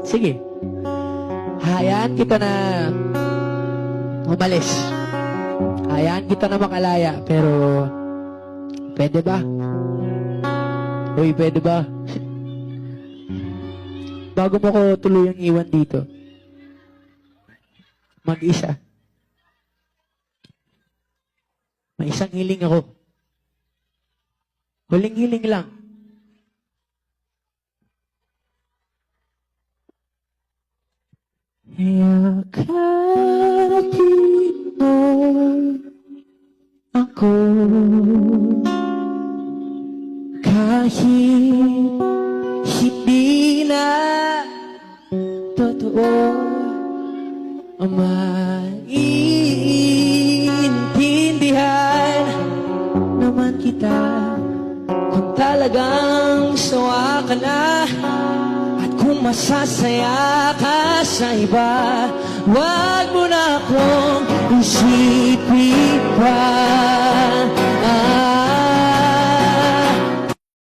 Sige. Hayaan kita na umalis. Hayaan kita na makalaya, pero pwede ba? Uy, pwede ba? Bago mo ko tuluyang iwan dito, mag-isa. May isang hiling ako. Huling-hiling lang. Yakapin mo ako kahit hindi na totoo ang maiintindihan naman kita kung talagang sawa ka na at kung masasaya ka sa iba, wag mo na akong isipin pa.